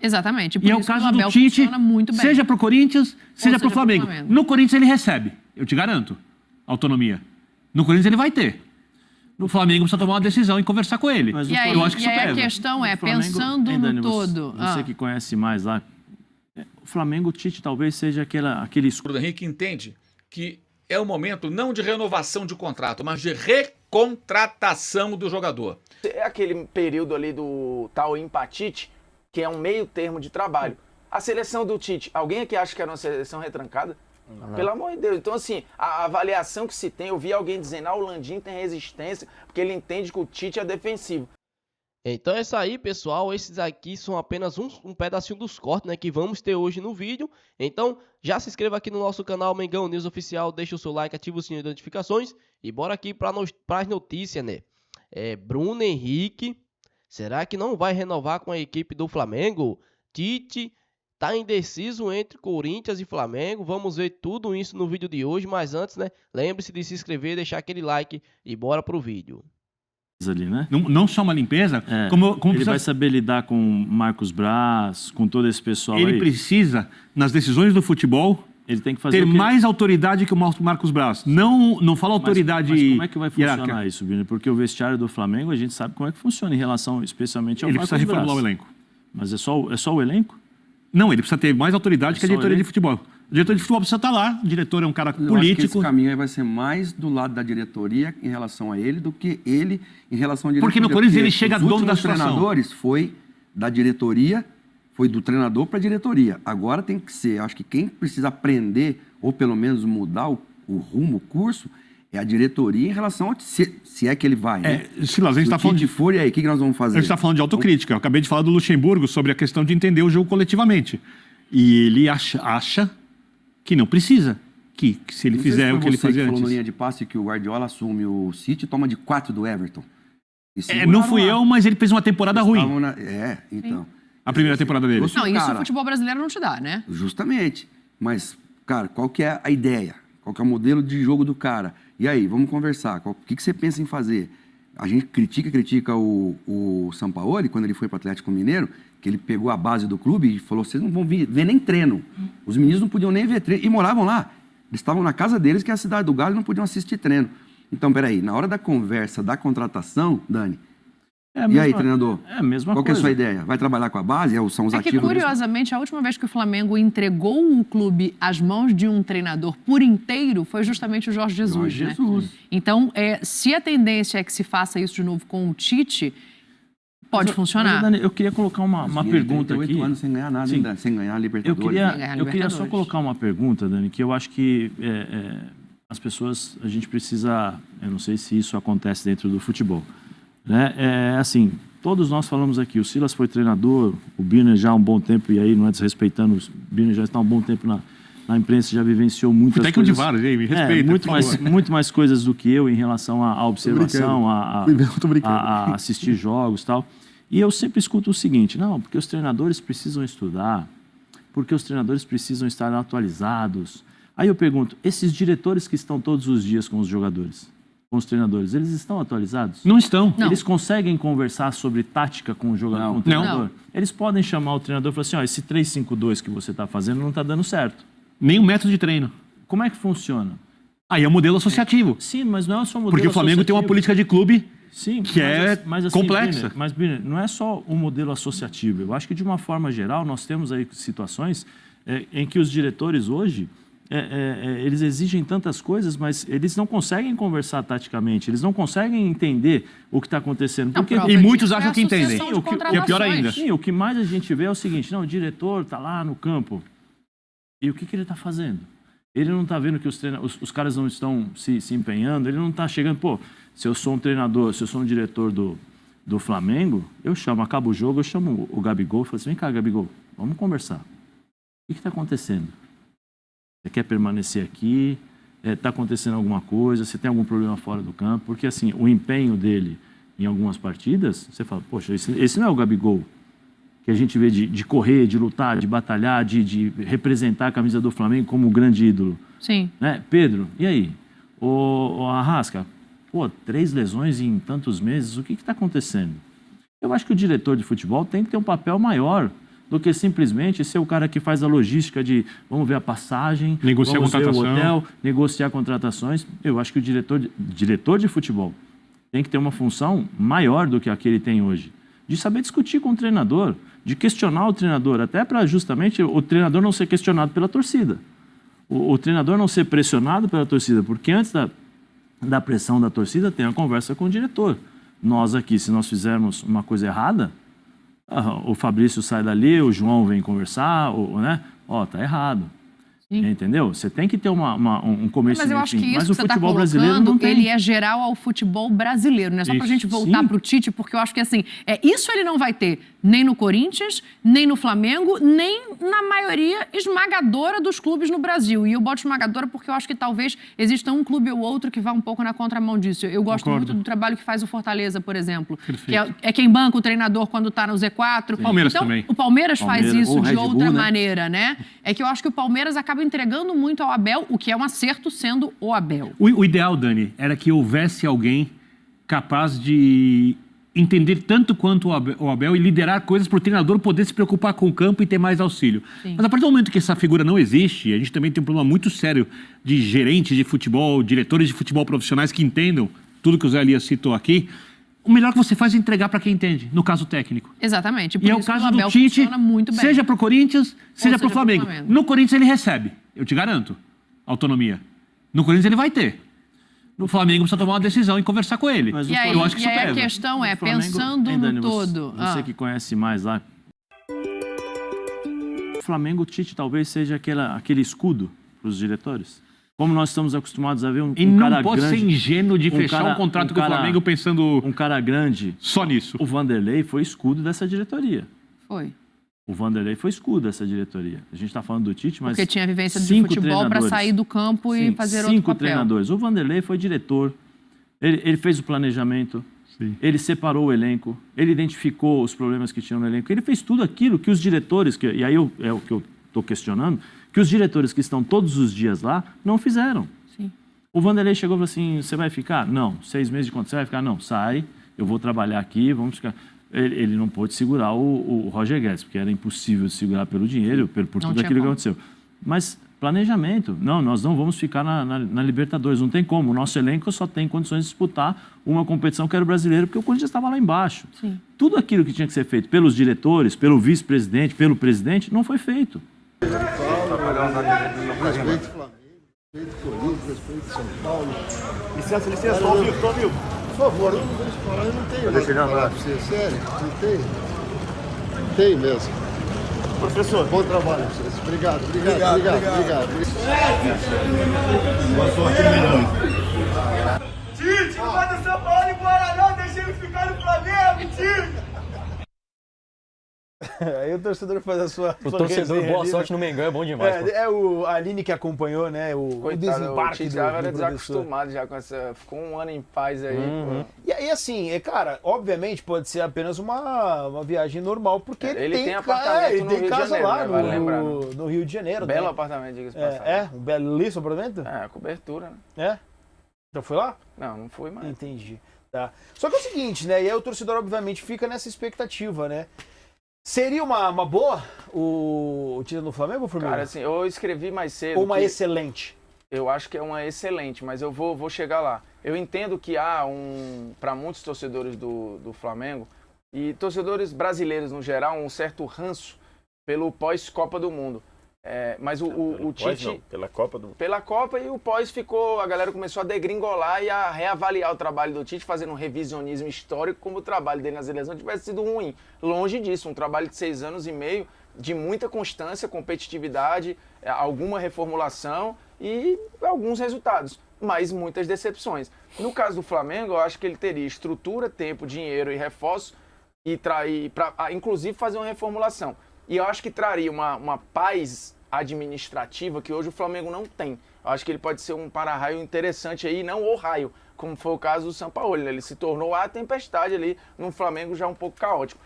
Exatamente. E é o caso do Tite, seja para o Corinthians, seja para o Flamengo. No Corinthians ele recebe, eu te garanto, autonomia. No Corinthians ele vai ter. No Flamengo precisa tomar uma decisão e conversar com ele. Mas eu acho que isso pesa. A questão é, pensando no todo... Você que conhece mais lá, o Flamengo, o Tite talvez seja aquele... O Henrique entende que é o momento não de renovação de contrato, mas de recontratação do jogador. É aquele período ali do tal empatite, que é um meio termo de trabalho. A seleção do Tite, alguém aqui acha que era uma seleção retrancada? Não. Pelo amor de Deus. Então, assim, a avaliação que se tem, eu vi alguém dizendo, o Landim tem resistência, porque ele entende que o Tite é defensivo. Então é isso aí, pessoal. Esses aqui são apenas um pedacinho dos cortes, né, que vamos ter hoje no vídeo. Então, já se inscreva aqui no nosso canal Mengão News Oficial, deixa o seu like, ativa o sininho de notificações e bora aqui para as notícias, né? Bruno Henrique, será que não vai renovar com a equipe do Flamengo? Tite tá indeciso entre Corinthians e Flamengo. Vamos ver tudo isso no vídeo de hoje, mas antes, né, lembre-se de se inscrever, deixar aquele like e bora pro vídeo. Ali, né? Não só uma limpeza, como ele vai saber lidar com Marcos Braz, com todo esse pessoal ele aí. Precisa, nas decisões do futebol, ele tem que fazer ter mais autoridade que o Marcos Braz. Não fala autoridade. Mas como é que vai funcionar isso, Bino? Porque o vestiário do Flamengo, a gente sabe como é que funciona em relação, especialmente ao Marcos Braz. Ele precisa reformular o elenco. Mas é só o elenco? Não, ele precisa ter mais autoridade que a diretoria de futebol. O diretor de futebol precisa estar lá, o diretor é um cara político. Acho que esse caminho aí vai ser mais do lado da diretoria em relação a ele do que ele em relação à diretoria. Porque no Corinthians ele chega dono da situação. Os treinadores foi da diretoria, foi do treinador para a diretoria. Agora tem que ser, acho que quem precisa aprender ou pelo menos mudar o rumo, o curso, é a diretoria em relação a se é que ele vai. Né? Silas, a gente está falando de for, e aí, o que nós vamos fazer? A gente está falando de autocrítica. Eu acabei de falar do Luxemburgo sobre a questão de entender o jogo coletivamente. E ele acha que não precisa. Que se ele fizer o que ele fazia antes. Falou na linha de passe que o Guardiola assume o City e toma de 4 do Everton. Não fui eu, mas ele fez uma temporada ruim. Então. A primeira temporada dele. Não, isso o futebol brasileiro não te dá, né? Justamente. Mas, cara, qual que é a ideia? Qual que é o modelo de jogo do cara? E aí, vamos conversar. O que você pensa em fazer? A gente critica o Sampaoli, quando ele foi para o Atlético Mineiro, que ele pegou a base do clube e falou, vocês não vão ver nem treino. Os meninos não podiam nem ver treino. E moravam lá. Eles estavam na casa deles, que é a cidade do Galo, e não podiam assistir treino. Então, peraí, na hora da conversa, da contratação, Dani, e aí, treinador? É a mesma coisa. Qual que é a sua ideia? Vai trabalhar com a base? São os ativos? Que, curiosamente, a última vez que o Flamengo entregou o clube às mãos de um treinador por inteiro foi justamente o Jorge Jesus. Né? Então, se a tendência é que se faça isso de novo com o Tite, pode funcionar. Dani, eu queria colocar uma pergunta aqui. 8 anos sem ganhar nada, ainda, sem ganhar a Libertadores. Eu queria só colocar uma pergunta, Dani, que eu acho que as pessoas, a gente precisa, eu não sei se isso acontece dentro do futebol, né? Assim, todos nós falamos aqui, o Silas foi treinador, o Birner já há um bom tempo, e aí não é desrespeitando, o Birner já está há um bom tempo na imprensa, já vivenciou muitas coisas. De vários, me respeita. Muito mais coisas do que eu em relação à observação, a assistir jogos e tal. E eu sempre escuto o seguinte, não, porque os treinadores precisam estudar, porque os treinadores precisam estar atualizados. Aí eu pergunto, esses diretores que estão todos os dias com os jogadores, com os treinadores, eles estão atualizados? Não estão. Não. Eles conseguem conversar sobre tática com o jogador, com o treinador? Não. Eles podem chamar o treinador e falar assim, ó, esse 3-5-2 que você está fazendo não está dando certo. Nem um método de treino. Como é que funciona? Aí é o modelo associativo. Sim, mas não é só o modelo associativo. Porque o Flamengo tem uma política de clube que assim, complexa. Birner, não é só o modelo associativo. Eu acho que, de uma forma geral, nós temos aí situações em que os diretores hoje, eles exigem tantas coisas, mas eles não conseguem conversar taticamente, eles não conseguem entender o que está acontecendo. E muitos acham que entendem. O que é pior ainda. Sim, o que mais a gente vê é o seguinte, não, o diretor está lá no campo, e o que ele está fazendo? Ele não está vendo que os caras não estão se empenhando, ele não está chegando, pô, se eu sou um treinador, se eu sou um diretor do Flamengo, eu chamo, acaba o jogo, eu chamo o Gabigol e falo assim, vem cá, Gabigol, vamos conversar. O que está acontecendo? Você quer permanecer aqui? Está acontecendo alguma coisa? Você tem algum problema fora do campo? Porque, assim, o empenho dele em algumas partidas, você fala, poxa, esse não é o Gabigol que a gente vê de correr, de lutar, de batalhar, de representar a camisa do Flamengo como o grande ídolo. Sim. Né? Pedro, e aí? O Arrasca, pô, 3 lesões em tantos meses, o que está acontecendo? Eu acho que o diretor de futebol tem que ter um papel maior do que simplesmente ser o cara que faz a logística de vamos ver a passagem, negociar vamos ver o contratação, hotel, negociar contratações. Eu acho que o diretor de futebol tem que ter uma função maior do que a que ele tem hoje, de saber discutir com o treinador, de questionar o treinador, até para justamente o treinador não ser questionado pela torcida. O treinador não ser pressionado pela torcida, porque antes da pressão da torcida tem a conversa com o diretor. Nós aqui, se nós fizermos uma coisa errada, o Fabrício sai dali, o João vem conversar, né? Tá errado. Sim. Entendeu? Você tem que ter um começo. Mas eu acho que isso mas que o você futebol tá brasileiro não tem. Ele é geral ao futebol brasileiro, não é só pra gente voltar pro Tite, porque eu acho que assim, isso ele não vai ter nem no Corinthians, nem no Flamengo, nem na maioria esmagadora dos clubes no Brasil. E eu boto esmagadora porque eu acho que talvez exista um clube ou outro que vá um pouco na contramão disso. Eu gosto muito do trabalho que faz o Fortaleza, por exemplo. Que é quem banca o treinador quando tá no Z4. Sim. Palmeiras então, também. O Palmeiras faz isso de outra Bull, maneira, né? É que eu acho que o Palmeiras acaba entregando muito ao Abel, o que é um acerto sendo o Abel. O ideal, Dani, era que houvesse alguém capaz de entender tanto quanto o Abel e liderar coisas para o treinador poder se preocupar com o campo e ter mais auxílio. Sim. Mas a partir do momento que essa figura não existe, a gente também tem um problema muito sério de gerentes de futebol, diretores de futebol profissionais que entendam tudo que o Zé Elias citou aqui. O melhor que você faz é entregar para quem entende, no caso técnico. Exatamente. E é o caso do Tite, seja para o Corinthians, seja para o Flamengo. No Corinthians ele recebe, eu te garanto, autonomia. No Corinthians ele vai ter. No Flamengo precisa tomar uma decisão e conversar com ele. Mas eu acho que isso pega. A questão é, pensando no todo... Você que conhece mais lá. O Flamengo, o Tite talvez seja aquele escudo para os diretores. Como nós estamos acostumados a ver um cara grande... E não pode ser ingênuo de fechar um contrato com o Flamengo pensando... Um cara grande... Só nisso. O Vanderlei foi escudo dessa diretoria. Foi. O Vanderlei foi escudo dessa diretoria. A gente está falando do Tite, mas... Porque tinha vivência de futebol para sair do campo e fazer outro papel. 5 treinadores. O Vanderlei foi diretor, ele fez o planejamento, ele separou o elenco, ele identificou os problemas que tinham no elenco, ele fez tudo aquilo que os diretores, e aí é o que eu estou questionando, que os diretores que estão todos os dias lá não fizeram. Sim. O Vanderlei chegou e falou assim, você vai ficar? Não. 6 meses de contrato, você vai ficar? Não. Sai, eu vou trabalhar aqui, vamos ficar... Ele não pôde segurar o Roger Guedes, porque era impossível segurar pelo dinheiro, por tudo aquilo que aconteceu. Mas planejamento, não, nós não vamos ficar na Libertadores, não tem como. O nosso elenco só tem condições de disputar uma competição que era o brasileiro, porque o Corinthians estava lá embaixo. Sim. Tudo aquilo que tinha que ser feito pelos diretores, pelo vice-presidente, pelo presidente, não foi feito. Respeito Flamengo, respeito Corinthians, respeito São Paulo. Licença, estou ao vivo. Por favor, eu não vou te falar, eu não tenho nada pra falar pra você, sério, não tenho. Não tenho mesmo. Professor. Bom trabalho pra vocês. Obrigado. Boa sorte, Tite, não vai do São Paulo embora não, deixa ele ficar no Flamengo, Tite! Aí o torcedor faz a sua... O torcedor, boa sorte no Mengão, é bom demais. A Aline que acompanhou, né, o desembarque do era desacostumado já com essa... Ficou um ano em paz aí. E aí, assim, cara, obviamente pode ser apenas uma viagem normal, porque ele tem apartamento ele tem casa Janeiro, lá né, no Rio de Janeiro. Belo apartamento, diga-se passagem. Um belíssimo apartamento? É, cobertura, né? Já foi lá? Não fui mais. Entendi. Tá. Só que é o seguinte, né, e aí o torcedor, obviamente, fica nessa expectativa, né? Seria uma boa o título do Flamengo, Formiga? Cara, assim, eu escrevi mais cedo... Ou uma excelente? Eu acho que é uma excelente, mas eu vou chegar lá. Eu entendo que há para muitos torcedores do Flamengo, e torcedores brasileiros no geral, um certo ranço pelo pós-Copa do Mundo. Mas o Tite... Não, pela Copa Pela Copa, e o pós ficou... A galera começou a degringolar e a reavaliar o trabalho do Tite, fazendo um revisionismo histórico, como o trabalho dele nas eleições tivesse sido ruim. Longe disso, um trabalho de 6 anos e meio, de muita constância, competitividade, alguma reformulação e alguns resultados, mas muitas decepções. No caso do Flamengo, eu acho que ele teria estrutura, tempo, dinheiro e reforço, e para inclusive fazer uma reformulação. E eu acho que traria uma paz administrativa que hoje o Flamengo não tem. Eu acho que ele pode ser um para-raio interessante aí, não o raio, como foi o caso do Sampaoli. Ele se tornou a tempestade ali no Flamengo já um pouco caótico.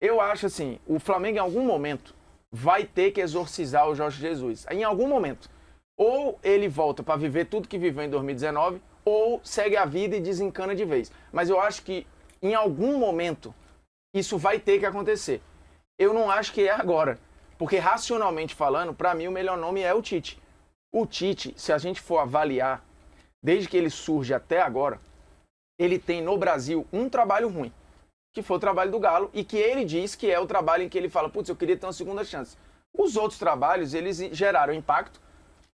Eu acho assim, o Flamengo em algum momento vai ter que exorcizar o Jorge Jesus. Em algum momento. Ou ele volta para viver tudo que viveu em 2019, ou segue a vida e desencana de vez. Mas eu acho que em algum momento isso vai ter que acontecer. Eu não acho que é agora. Porque, racionalmente falando, para mim o melhor nome é o Tite. O Tite, se a gente for avaliar, desde que ele surge até agora, ele tem no Brasil um trabalho ruim, que foi o trabalho do Galo, e que ele diz que é o trabalho em que ele fala, putz, eu queria ter uma segunda chance. Os outros trabalhos, eles geraram impacto,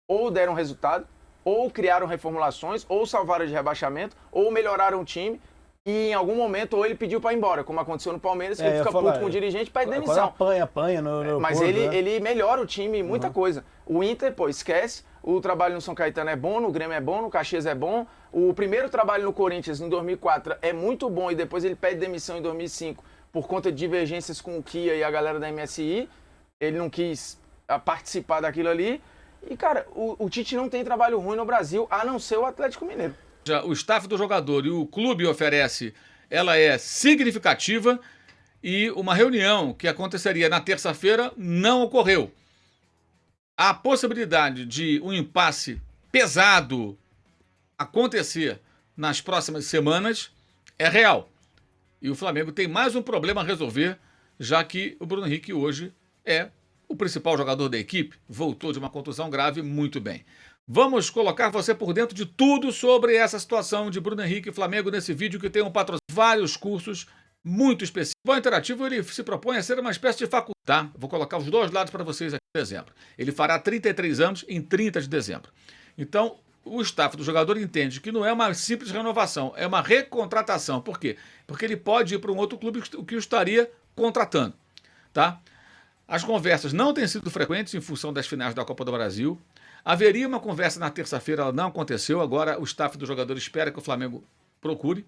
ou deram resultado, ou criaram reformulações, ou salvaram de rebaixamento, ou melhoraram o time, e em algum momento ou ele pediu para ir embora, como aconteceu no Palmeiras, que ele fica puto com o dirigente para demissão. Apanha no Mas corpo, ele melhora o time em muita coisa. O Inter, pô, esquece. O trabalho no São Caetano é bom, no Grêmio é bom, no Caxias é bom. O primeiro trabalho no Corinthians, em 2004, é muito bom e depois ele pede demissão em 2005 por conta de divergências com o Kia e a galera da MSI. Ele não quis participar daquilo ali. E, cara, o Tite não tem trabalho ruim no Brasil, a não ser o Atlético Mineiro. O staff do jogador e o clube oferece, ela é significativa e uma reunião que aconteceria na terça-feira não ocorreu. A possibilidade de um impasse pesado acontecer nas próximas semanas é real. E o Flamengo tem mais um problema a resolver, já que o Bruno Henrique hoje é o principal jogador da equipe, voltou de uma contusão grave muito bem. Vamos colocar você por dentro de tudo sobre essa situação de Bruno Henrique e Flamengo nesse vídeo que tem um patrocínio, vários cursos muito específicos. O Interativo ele se propõe a ser uma espécie de faculdade. Tá? Vou colocar os dois lados para vocês aqui em dezembro. Ele fará 33 anos em 30 de dezembro. Então, o staff do jogador entende que não é uma simples renovação, é uma recontratação. Por quê? Porque ele pode ir para um outro clube que o estaria contratando. Tá? As conversas não têm sido frequentes em função das finais da Copa do Brasil. Haveria uma conversa na terça-feira, ela não aconteceu. Agora o staff do jogador espera que o Flamengo procure.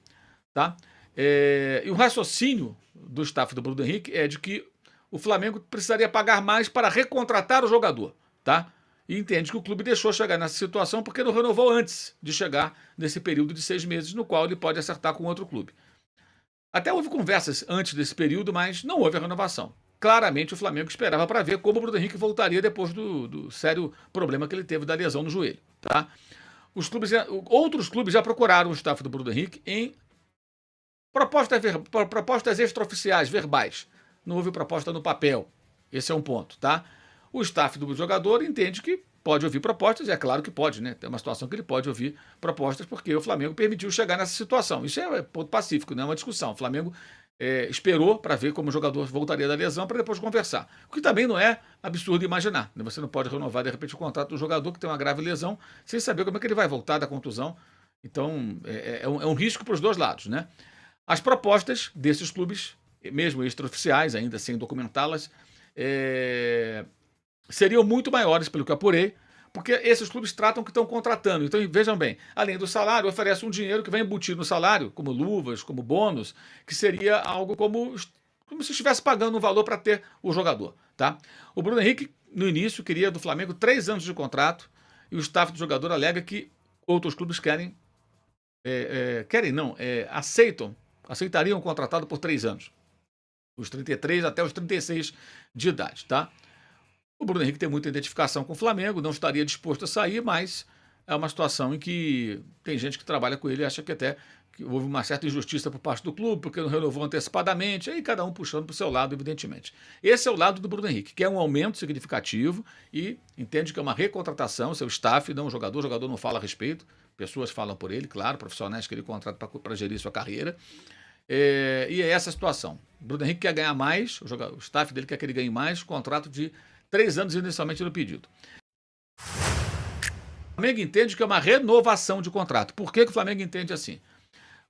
Tá? E o raciocínio do staff do Bruno Henrique é de que o Flamengo precisaria pagar mais para recontratar o jogador. Tá? E entende que o clube deixou chegar nessa situação porque não renovou antes de chegar nesse período de 6 meses, no qual ele pode acertar com outro clube. Até houve conversas antes desse período, mas não houve a renovação. Claramente o Flamengo esperava para ver como o Bruno Henrique voltaria depois do sério problema que ele teve da lesão no joelho. Tá? Outros clubes já procuraram o staff do Bruno Henrique em propostas extraoficiais, verbais. Não houve proposta no papel. Esse é um ponto. Tá? O staff do jogador entende que pode ouvir propostas, e é claro que pode, né? Tem uma situação que ele pode ouvir propostas porque o Flamengo permitiu chegar nessa situação. Isso é ponto pacífico, não é uma discussão. O Flamengo esperou para ver como o jogador voltaria da lesão para depois conversar. O que também não é absurdo imaginar. Né? Você não pode renovar, de repente, o contrato do jogador que tem uma grave lesão sem saber como é que ele vai voltar da contusão. Então, é um risco para os dois lados. Né? As propostas desses clubes, mesmo extraoficiais, ainda sem documentá-las, seriam muito maiores, pelo que apurei, porque esses clubes tratam que estão contratando. Então, vejam bem, além do salário, oferece um dinheiro que vai embutir no salário, como luvas, como bônus, que seria algo como se estivesse pagando um valor para ter o jogador. Tá? O Bruno Henrique, no início, queria do Flamengo 3 anos de contrato, e o staff do jogador alega que outros clubes aceitariam o contratado por 3 anos. Os 33 até os 36 de idade. Tá? O Bruno Henrique tem muita identificação com o Flamengo, não estaria disposto a sair, mas é uma situação em que tem gente que trabalha com ele e acha que até que houve uma certa injustiça por parte do clube, porque não renovou antecipadamente, aí cada um puxando para o seu lado, evidentemente. Esse é o lado do Bruno Henrique, que é um aumento significativo e entende que é uma recontratação, seu staff, não o jogador não fala a respeito, pessoas falam por ele, claro, profissionais que ele contrata para gerir sua carreira. E é essa a situação. O Bruno Henrique quer ganhar mais, o staff dele quer que ele ganhe mais, contrato de 3 anos inicialmente no pedido. O Flamengo entende que é uma renovação de contrato. Por que o Flamengo entende assim?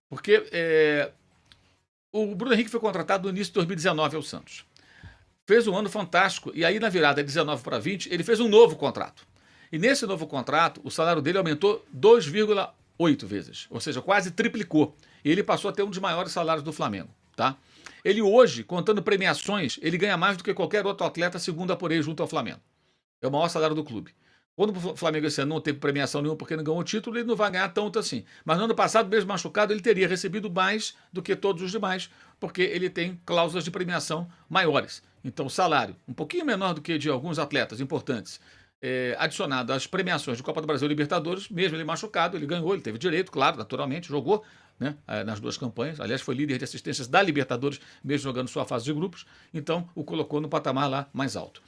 Porque o Bruno Henrique foi contratado no início de 2019 ao Santos. Fez um ano fantástico e aí na virada de 19 para 20 ele fez um novo contrato. E nesse novo contrato o salário dele aumentou 2,8 vezes, ou seja, quase triplicou. E ele passou a ter um dos maiores salários do Flamengo. Tá? Ele hoje, contando premiações, ele ganha mais do que qualquer outro atleta, segundo apurei, junto ao Flamengo. É o maior salário do clube. Quando o Flamengo esse ano não teve premiação nenhuma porque não ganhou o título, ele não vai ganhar tanto assim. Mas no ano passado, mesmo machucado, ele teria recebido mais do que todos os demais, porque ele tem cláusulas de premiação maiores. Então o salário, um pouquinho menor do que de alguns atletas importantes, adicionado às premiações de Copa do Brasil e Libertadores, mesmo ele machucado, ele ganhou, ele teve direito, claro, naturalmente, jogou né, nas 2 campanhas. Aliás, foi líder de assistências da Libertadores, mesmo jogando sua fase de grupos. Então, o colocou no patamar lá mais alto.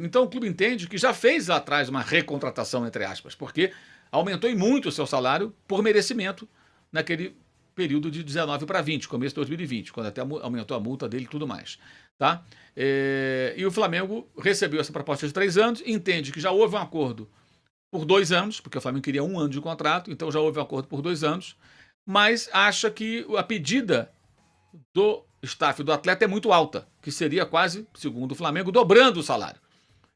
Então, o clube entende que já fez lá atrás uma recontratação, entre aspas, porque aumentou em muito o seu salário por merecimento naquele período de 19 para 20, começo de 2020, quando até aumentou a multa dele e tudo mais. Tá? E o Flamengo recebeu essa proposta de 3 anos, entende que já houve um acordo por 2 anos, porque o Flamengo queria 1 ano de contrato, então já houve um acordo por 2 anos, mas acha que a pedida do staff do atleta é muito alta, que seria quase, segundo o Flamengo, dobrando o salário.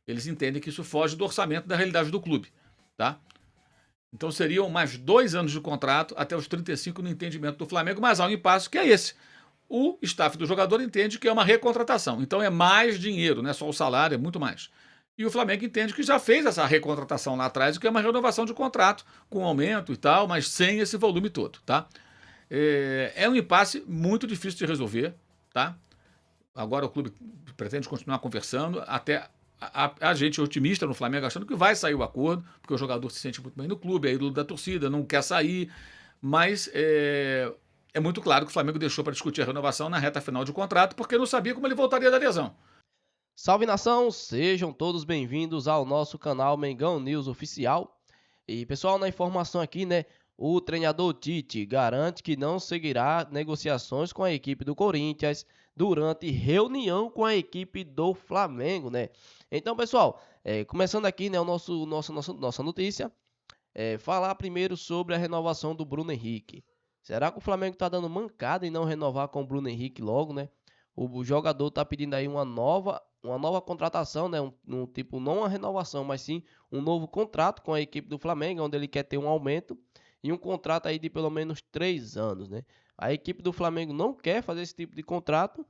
Eles entendem que isso foge do orçamento da realidade do clube. Tá? Então seriam mais 2 anos de contrato até os 35 no entendimento do Flamengo, mas há um impasse que é esse. O staff do jogador entende que é uma recontratação, então é mais dinheiro, não é só o salário, é muito mais. E o Flamengo entende que já fez essa recontratação lá atrás, que é uma renovação de contrato, com aumento e tal, mas sem esse volume todo. Tá? É um impasse muito difícil de resolver. Tá? Agora o clube pretende continuar conversando, até a gente é otimista no Flamengo, achando que vai sair o acordo, porque o jogador se sente muito bem no clube, é ídolo da torcida, não quer sair, mas é muito claro que o Flamengo deixou para discutir a renovação na reta final de contrato, porque não sabia como ele voltaria da lesão. Salve nação, sejam todos bem-vindos ao nosso canal Mengão News Oficial. E pessoal, na informação aqui, né, o treinador Tite garante que não seguirá negociações com a equipe do Corinthians durante reunião com a equipe do Flamengo, né? Então, pessoal, começando aqui, né, nossa notícia, falar primeiro sobre a renovação do Bruno Henrique. Será que o Flamengo está dando mancada em não renovar com o Bruno Henrique logo, né? O jogador está pedindo aí uma nova contratação, né? Tipo, não uma renovação, mas sim um novo contrato com a equipe do Flamengo, onde ele quer ter um aumento e um contrato aí de pelo menos 3 anos, né? A equipe do Flamengo não quer fazer esse tipo de contrato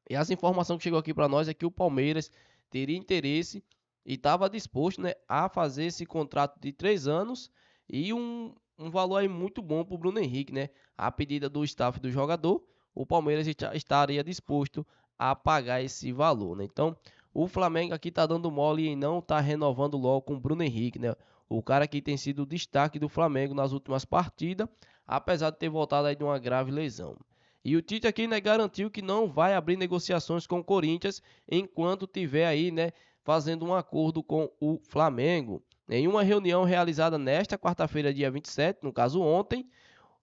e as informações que chegou aqui para nós é que o Palmeiras teria interesse e estava disposto, né, a fazer esse contrato de 3 anos e um valor aí muito bom para o Bruno Henrique, né? A pedida do staff do jogador, o Palmeiras estaria disposto a pagar esse valor, né? Então, o Flamengo aqui tá dando mole e não tá renovando logo com o Bruno Henrique, né? O cara que tem sido o destaque do Flamengo nas últimas partidas, apesar de ter voltado aí de uma grave lesão. E o Tite aqui, né, garantiu que não vai abrir negociações com o Corinthians enquanto tiver aí, né, fazendo um acordo com o Flamengo. Em uma reunião realizada nesta quarta-feira, dia 27, no caso ontem,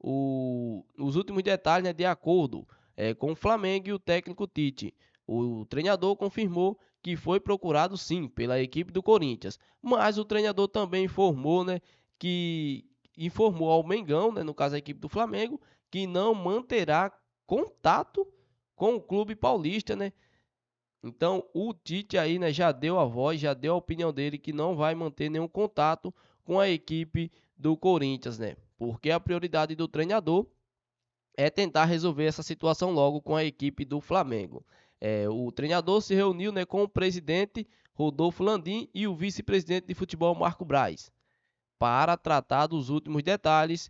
os últimos detalhes, né, de acordo com o Flamengo e o técnico Tite. O treinador confirmou que foi procurado sim pela equipe do Corinthians, mas o treinador também informou, né, que informou ao Mengão, né, no caso a equipe do Flamengo, que não manterá contato com o clube paulista, né? Então o Tite aí, né, já deu a voz, já deu a opinião dele que não vai manter nenhum contato com a equipe do Corinthians, né? Porque a prioridade do treinador é tentar resolver essa situação logo com a equipe do Flamengo. O treinador se reuniu, né, com o presidente Rodolfo Landim e o vice-presidente de futebol Marco Braz para tratar dos últimos detalhes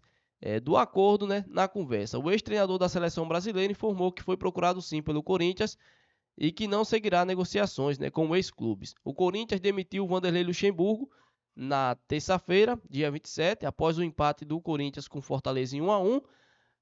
do acordo, né, na conversa. O ex-treinador da seleção brasileira informou que foi procurado sim pelo Corinthians e que não seguirá negociações, né, com ex-clubes. O Corinthians demitiu o Vanderlei Luxemburgo na terça-feira, dia 27, após o empate do Corinthians com Fortaleza em 1-1,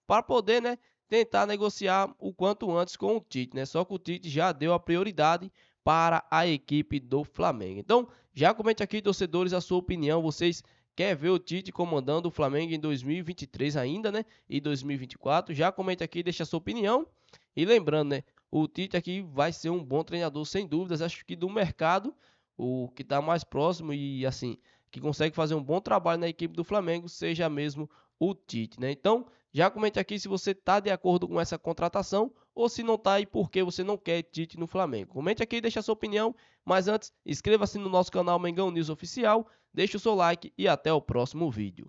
para poder, né, tentar negociar o quanto antes com o Tite, né? Só que o Tite já deu a prioridade para a equipe do Flamengo. Então, já comente aqui, torcedores, a sua opinião. Vocês querem ver o Tite comandando o Flamengo em 2023 ainda, né? E 2024? Já comente aqui, deixa a sua opinião. E lembrando, né, o Tite aqui vai ser um bom treinador, sem dúvidas. Acho que do mercado, o que está mais próximo e, assim, que consegue fazer um bom trabalho na equipe do Flamengo, seja mesmo o Tite, né? Então, já comente aqui se você está de acordo com essa contratação ou se não está e por que você não quer Tite no Flamengo. Comente aqui e deixe a sua opinião, mas antes, inscreva-se no nosso canal Mengão News Oficial, deixe o seu like e até o próximo vídeo.